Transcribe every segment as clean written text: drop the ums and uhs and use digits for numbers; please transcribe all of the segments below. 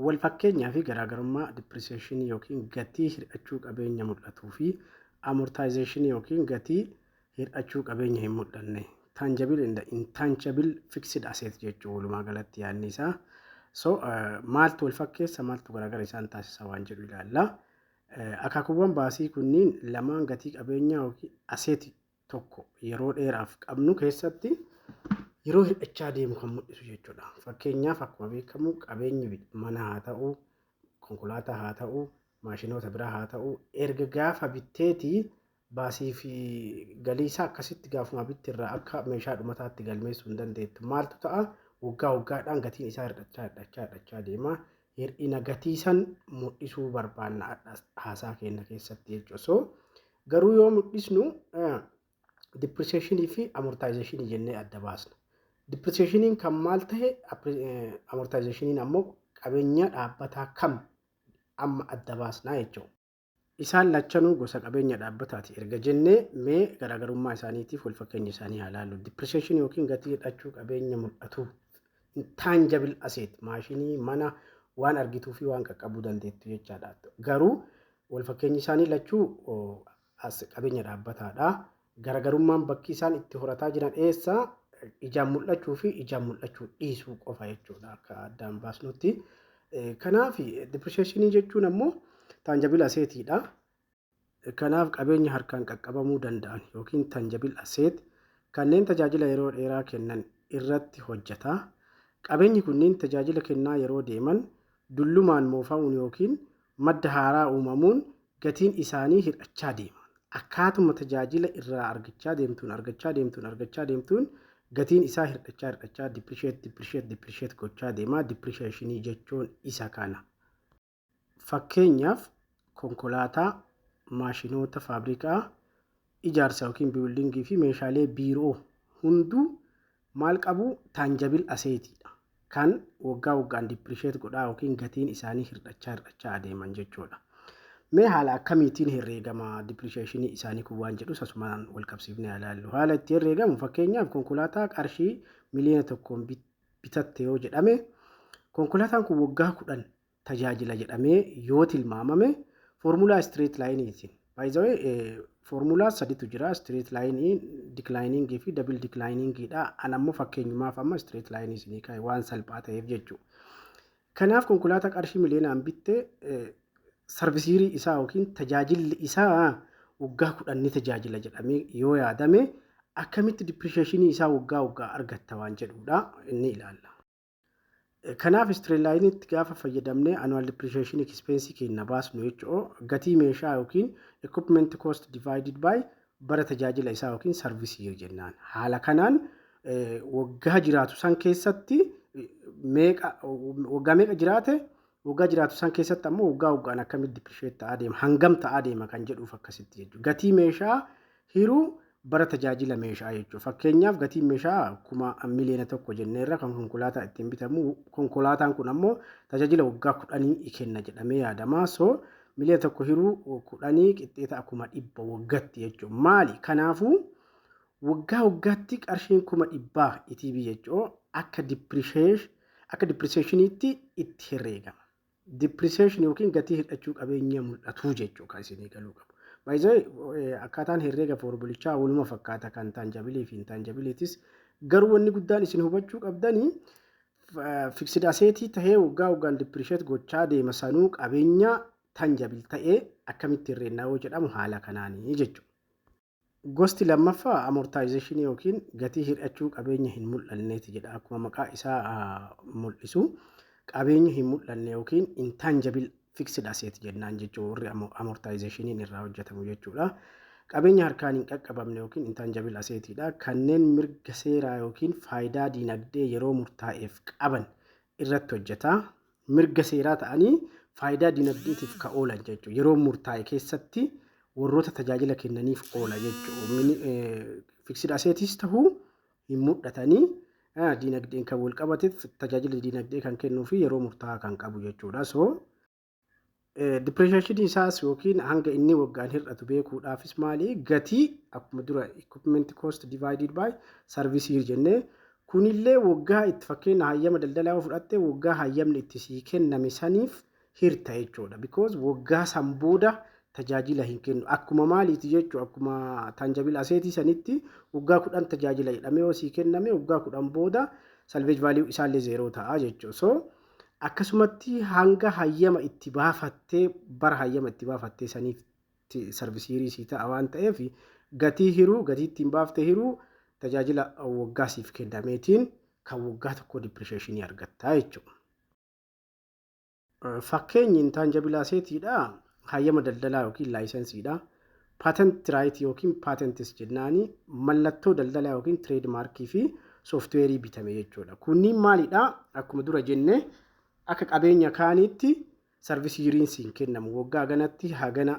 wal fakkeenyaa fi garaagarummaa depreciation yookiin gatii hir'achuu qabeenya mul'atuu fi amortization yookiin gatii hir'achuu qabeenya hin mul'anne tangible and intangible fixed asset jechuu walumaa galatti yaadni isaa. So maaltu wal fakkeessa maaltu garaagara isaan taasisa waan jedhu ilaalla. Akaakuuwwan baasii kunniin lamaan gatii qabeenyaa yookiin asset tokko yeroo dheeraaf qabnu keessatti yeroo hir'achaa deemu kan mul'isu jechuudha. Fakkeenyaaf akkuma beekamu qabeenyi mana haa ta'u, konkolaataa haa ta'u, maashinoota biraa haa ta'u, erga gaafa bitteetii baasii fi galii isaa akkasitti gaafuma bittirraa akka meeshaa dhumataatti galmeessuu hin dandeettu. Maaltu ta'a? Waggaa waggaadhaan gatiin isaa hir'achaa deema. Hir'ina gatii san mul'isuu barbaanna haasaa keenya keessatti jechuudha. So garuu yoo mul'isnu depreciation fi amortization jennee adda baasna. Depreciation kan maal ta'e amortization ammoo qabeenya dhaabbataa kam amma adda baasnaa jechuudha. Isaan lachanuu gosa qabeenya dhaabbataati. Erga jennee mee garaagarummaa isaaniitiif wal fakkeenya isaanii haa ilaallu. Depreciation yookiin gatii hir'achuu qabeenya mul'atu intangible asset maashinii mana waan argituu fi waan qaqqabuu dandeettu jechaadha. Garuu wal fakkeenyi isaanii lachuu qabeenya dhaabbataadha. Garaagarummaan bakki isaan itti horataa jiran eessa ijaan mul'achuu fi ijaan mul'achuu dhiisuu qofa jechuudha akka addaan baasnutti. Kanaaf depreciation jechuun ammoo tangible assetidha. Kanaaf qabeenya harkaan qaqqabamuu danda'an yookiin tangible asset kanneen tajaajila yeroo dheeraa kennan irratti hojjeta. Qabeenyi kunniin tajaajila kennaa yeroo deeman dullumaan moofamuun yookiin madda haaraa uumamuun gatiin isaanii hir'achaa deema. Akkaatuma tajaajila irraa argachaa deemtuun gatiin isaa hir'achaa depreciate gochaa deema. Depreciation jechuun isa kana. Fakkeenyaaf konkolaataa, maashinoota faabrikaa, ijaarsa yookiin biildingii fi meeshaalee biiroo hunduu maal qabu? Tangible assetidha. Kan waggaa waggaan depreciate godhaa yookiin gatiin isaanii hir'achaa adeeman jechuudha. Mee haala akkamiitiin herreegama depreciation isaanii kun waan jedhu asumaan wal qabsiifnee ilaallu. Haala itti herreegamu fakkeenyaaf konkolaataa qarshii miliyoona tokkoon bitatte yoo jedhame konkolaataan kun waggaa 10 tajaajila jedhamee yoo tilmaamame foormulaa straight line'itiin. By the way foormulaa sadiitu jira. Straight line, declining fi double decliningidha. Anammoo fakkeenyumaaf amma straight line isinii kaa'e waan salphaa ta'eef jechuudha. Kanaaf konkolaataa qarshii miliyoonaan bitte sarvisiirii isaa yookiin tajaajilli isaa waggaa 10 ni tajaajila jedhamee yoo yaadame akkamitti depreciation isaa waggaa argatta waan jedhudha inni ilaalla. Kanaaf straight line itti gaafa fayyadamne annual depreciation expense keenya baasnu jechuudha. Gatii meeshaa yookiin equipment cost divided by bara tajaajila isaa yookiin service year jennaan. Haala kanaan waggaa jiraatu san keessatti waggaa meeqa jiraate waggaa jiraatu san keessatti ammoo waggaan akkamitti depreciate ta'aa deema hangam ta'aa deema kan jedhuuf akkasitti jechuudha. Gatii meeshaa hiruu bara tajaajila meeshaa jechuudha. Fakkeenyaaf gatiin meeshaa miliyoona tokko jenneerra kan konkolaataa ittiin bitamu konkolaataan kun ammoo tajaajila waggaa 10 kenna jedhamee yaadama. So miliyoona tokko hiruu 10 qixxeeta 100 waggaatti jechuudha. Maali? Kanaafuu waggaatti qarshiin 100 ETB jechuudha akka depreciationitti itti herreegama. Depreciation yookiin gatii hir'achuu qabeenya mul'atu jechuudha kan isinii galuu qabu. By the way akkaataan herreega foormulichaa waluma fakkaata kan tangible fi intangibilitis garuu wanni guddaan isin hubachuu qabdanii fixed asset ta'ee waggaan depreciate gochaa deema sanuu qabeenya tangible ta'ee akkamitti herreennaa yoo jedhamu haala kanaanii jechuudha. Gosti lammaffaa amortization yookiin gatii hir'achuu qabeenya hin mul'anneeti jedha. Akkuma maqaa isaa mul'isu qabeenya hin mul'anne yookiin intangible fixed asset jennaan jechuudha. Warri amortization irraa hojjetamu jechuudha. Qabeenya harkaan hin qaqqabamne yookiin intangible assetidha. Kanneen mirga seeraa yookiin faayidaa dinagdee yeroo murtaa'eef qaban irratti hojjeta. Mirga seeraa ta'anii faayidaa dinagdeetiif ka oolan jechuudha. Yeroo murtaa'e keessatti warroota tajaajila kennaniif oola jechuudha. Fixed assetis ta'uu hin mul'atanii dinagdeen kan wal qabateef tajaajila dinagdee kan kennuu fi yeroo murtaa'aa kan qabu jechuudha. So depreciation isaas yookiin hanga inni waggaan hir'atu beekuudhaafis maali? Gatii akkuma dura equipment cost divided by service year jennee kunillee waggaa itti fakkeenya hayyama daldalaa yoo fudhatte waggaa hayyamni itti sii kenname saniif hirta jechuudha. Because waggaa san booda tajaajila hin kennu. Akkuma maaliiti jechuudha akkuma tanjabila aseetii sanitti waggaa 10 tajaajila jedhamee yoo sii kenname waggaa 10 booda salvage value isaallee 0 ta'a jechuudha. So akkasumatti hanga hayyama itti baafattee bara hayyama itti baafattee saniif sarvisiirii sii ta'a waan ta'eef gatii hiruu gatii ittiin baaftee hiruu tajaajila waggaa siif kennameetiin kan waggaa tokko depreciation argatta jechuudha. Fakkeenyi intangible assetidha hayyama daldalaa yookiin laayisensiidha. Patent right yookiin patents jennaani mallattoo daldalaa yookiin trademark fi software bitame jechuudha. Kunniin maalidha? Akkuma dura jenne akka qabeenya kaaniitti sarvisiiriin siin kennamu waggaa ganatti hagana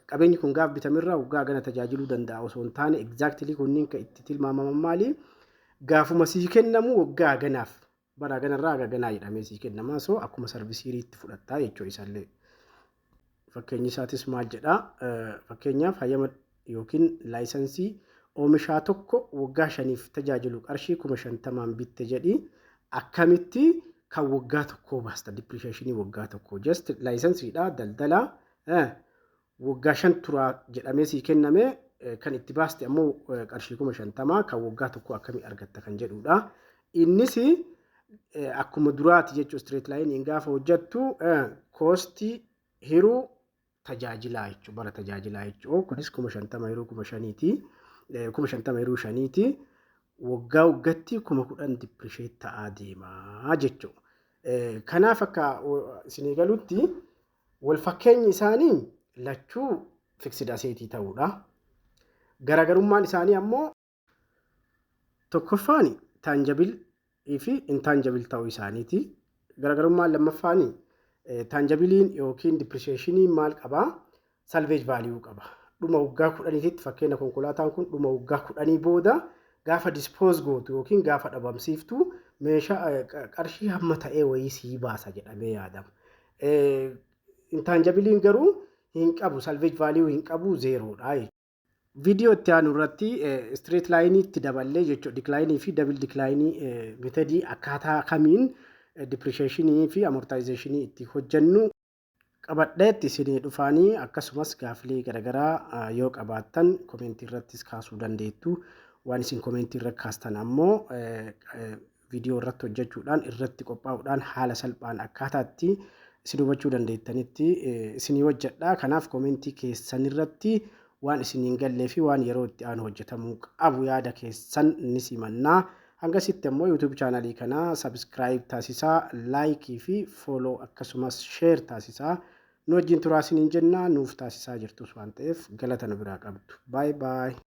qabeenyi kun gaaf bitamirraa waggaa gana tajaajiluu danda'a osoo hin taane exactly kunniin kan itti tilmaamaman maali? Gaafuma sii kennamu waggaa ganaaf bara ganarraa haga ganaa jedhamee sii kennama. So akkuma sarvisiiriitti fudhattaa jechuudha isaallee. Fakkeenyi isaatis maal jedha? Fakkeenyaaf hayyama yookiin laayisensii oomishaa tokko waggaa 5f tajaajilu qarshii 50,000 bitte jedhi akkamitti kan waggaa tokko baasta depreciation waggaa tokko just laayisensiidha daldala waggaa 5 tura jedhamee sii kenname kan itti baaste ammoo qarshii 50,000 kan waggaa tokko akkamii argatta kan jedhudha. Innis akkuma duraati jechuun straight line gaafa hojjettu cost hiruu tajaajilaa jechuudha bara tajaajilaa jechuudha. Kunis 50,000 hiruu 5,000ti 50,000 hiruu 5ti waggaa waggaatti 10,000 depreciate ta'aa deema jechuudha. Kanaaf akka isinii galutti wal fakkeenyi isaanii lachuu fixed asset ta'uudha. Garaagarummaan isaanii ammoo tokkoffaan tangible fi intangible ta'uu isaaniiti. Garaagarummaan lammaffaan tangibiliin yookiin depreciation maal qabaa? Salvage value qaba. Dhuma waggaa 10tti fakkeenya konkolaataan kun dhuma waggaa 10 booda gaafa dispose gootu yookiin gaafa dhabamsiiftu meeshaa qarshii hamma ta'ee wayii sii baasa jedhamee yaadama. Intangibiliin garuu hin qabu salvage value hin qabu zeeroodha. Video itti aanu irratti straight line itti daballee jechuudha decline fi double decline methodii akkaataa kamiin depreciation fi amortization itti hojjennu qabadheetti isinii dhufaanii akkasumas gaaffilee garaagaraa yoo qabaattan comment irrattis kaasuu dandeettu. Waan isin comment irra kaastan ammoo video irratti hojjechuudhaan irratti qophaa'uudhaan haala salphaan akkaataatti isin hubachuu dandeettanitti isinii hojjedha. Kanaaf comment keessan irratti waan isiniin gallee fi waan yeroo itti aanu hojjetamuu qabu yaada keessan ni simannaa. Hangasitti ammoo YouTube channel kana subscribe taasisaa, like fi follow akkasumas share taasisaa. Nu wajjin turaa isiniin jenna nuuf taasisaa jirtus waan ta'eef galata nu biraa qabdu. Bye bye.